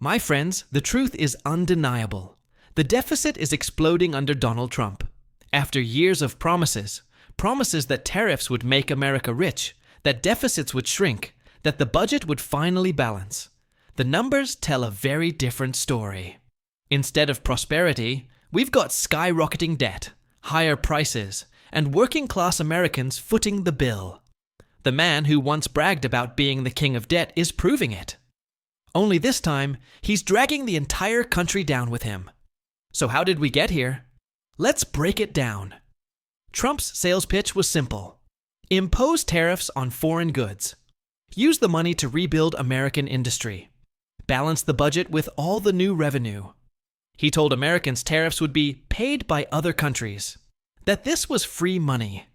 My friends, the truth is undeniable. The deficit is exploding under Donald Trump. After years of promises that tariffs would make America rich, that deficits would shrink, that the budget would finally balance, the numbers tell a very different story. Instead of prosperity, we've got skyrocketing debt, higher prices, and working-class Americans footing the bill. The man who once bragged about being the king of debt is proving it. Only this time, he's dragging the entire country down with him. So how did we get here? Let's break it down. Trump's sales pitch was simple. Impose tariffs on foreign goods. Use the money to rebuild American industry. Balance the budget with all the new revenue. He told Americans tariffs would be paid by other countries, that this was free money.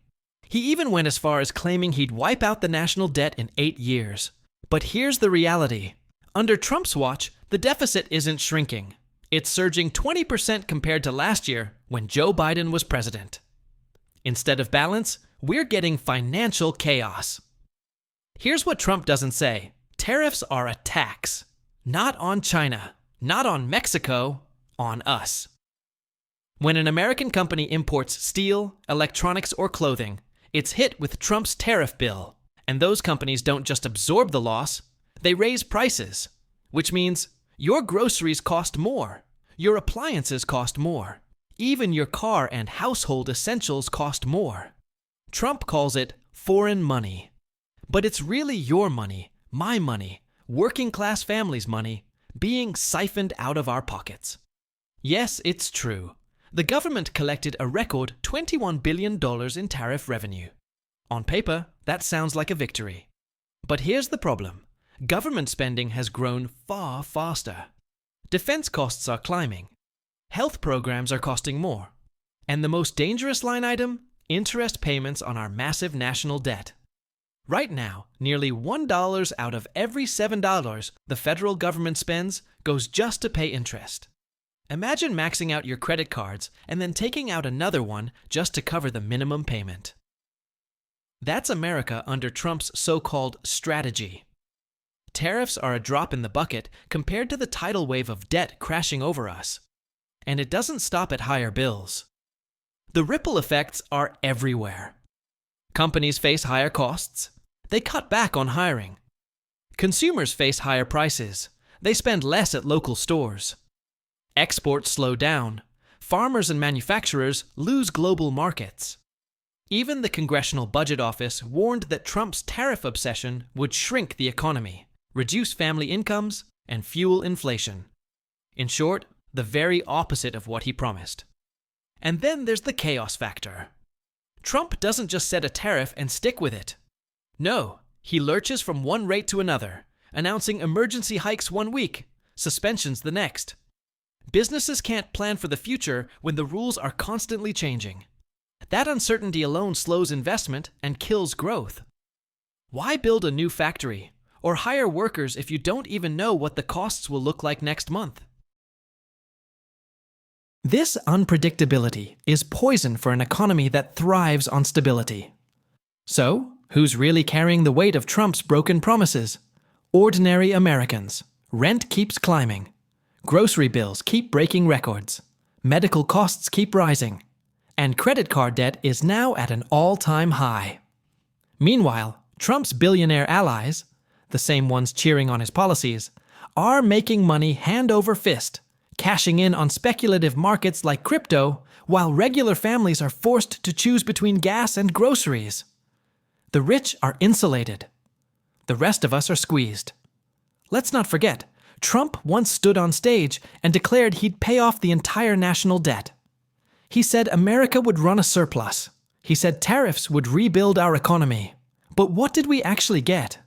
He even went as far as claiming he'd wipe out the national debt in 8 years. But here's the reality. Under Trump's watch, the deficit isn't shrinking. It's surging 20% compared to last year when Joe Biden was president. Instead of balance, we're getting financial chaos. Here's what Trump doesn't say. Tariffs are a tax. Not on China, not on Mexico, on us. When an American company imports steel, electronics, or clothing, it's hit with Trump's tariff bill. And those companies don't just absorb the loss, they raise prices, which means your groceries cost more, your appliances cost more, even your car and household essentials cost more. Trump calls it foreign money. But it's really your money, my money, working-class families' money, being siphoned out of our pockets. Yes, it's true. The government collected a record $21 billion in tariff revenue. On paper, that sounds like a victory. But here's the problem. Government spending has grown far faster. Defense costs are climbing. Health programs are costing more. And the most dangerous line item? Interest payments on our massive national debt. Right now, nearly $1 out of every $7 the federal government spends goes just to pay interest. Imagine maxing out your credit cards and then taking out another one just to cover the minimum payment. That's America under Trump's so-called strategy. Tariffs are a drop in the bucket compared to the tidal wave of debt crashing over us. And it doesn't stop at higher bills. The ripple effects are everywhere. Companies face higher costs. They cut back on hiring. Consumers face higher prices. They spend less at local stores. Exports slow down. Farmers and manufacturers lose global markets. Even the Congressional Budget Office warned that Trump's tariff obsession would shrink the economy, reduce family incomes, and fuel inflation. In short, the very opposite of what he promised. And then there's the chaos factor. Trump doesn't just set a tariff and stick with it. No, he lurches from one rate to another, announcing emergency hikes one week, suspensions the next. Businesses can't plan for the future when the rules are constantly changing. That uncertainty alone slows investment and kills growth. Why build a new factory or hire workers if you don't even know what the costs will look like next month? This unpredictability is poison for an economy that thrives on stability. So, who's really carrying the weight of Trump's broken promises? Ordinary Americans. Rent keeps climbing. Grocery bills keep breaking records. Medical costs keep rising. And credit card debt is now at an all-time high. Meanwhile, Trump's billionaire allies, the same ones cheering on his policies, are making money hand over fist, cashing in on speculative markets like crypto, while regular families are forced to choose between gas and groceries. The rich are insulated. The rest of us are squeezed. Let's not forget, Trump once stood on stage and declared he'd pay off the entire national debt. He said America would run a surplus. He said tariffs would rebuild our economy. But what did we actually get?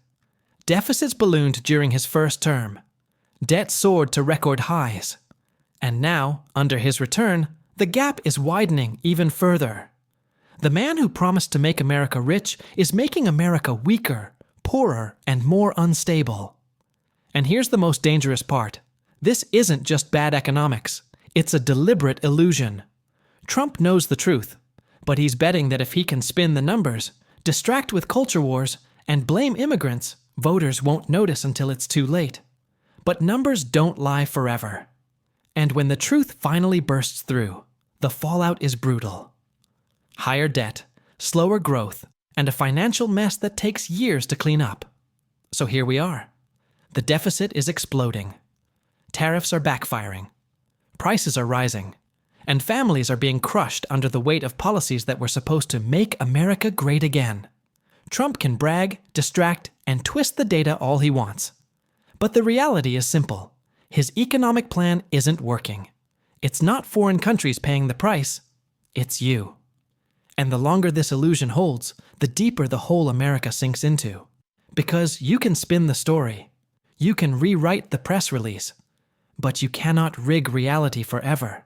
Deficits ballooned during his first term. Debt soared to record highs. And now, under his return, the gap is widening even further. The man who promised to make America rich is making America weaker, poorer, and more unstable. And here's the most dangerous part. This isn't just bad economics. It's a deliberate illusion. Trump knows the truth, but he's betting that if he can spin the numbers, distract with culture wars, and blame immigrants, voters won't notice until it's too late. But numbers don't lie forever. And when the truth finally bursts through, the fallout is brutal. Higher debt, slower growth, and a financial mess that takes years to clean up. So here we are. The deficit is exploding. Tariffs are backfiring. Prices are rising. And families are being crushed under the weight of policies that were supposed to make America great again. Trump can brag, distract, and twist the data all he wants. But the reality is simple. His economic plan isn't working. It's not foreign countries paying the price. It's you. And the longer this illusion holds, the deeper the hole America sinks into. Because you can spin the story. You can rewrite the press release. But you cannot rig reality forever.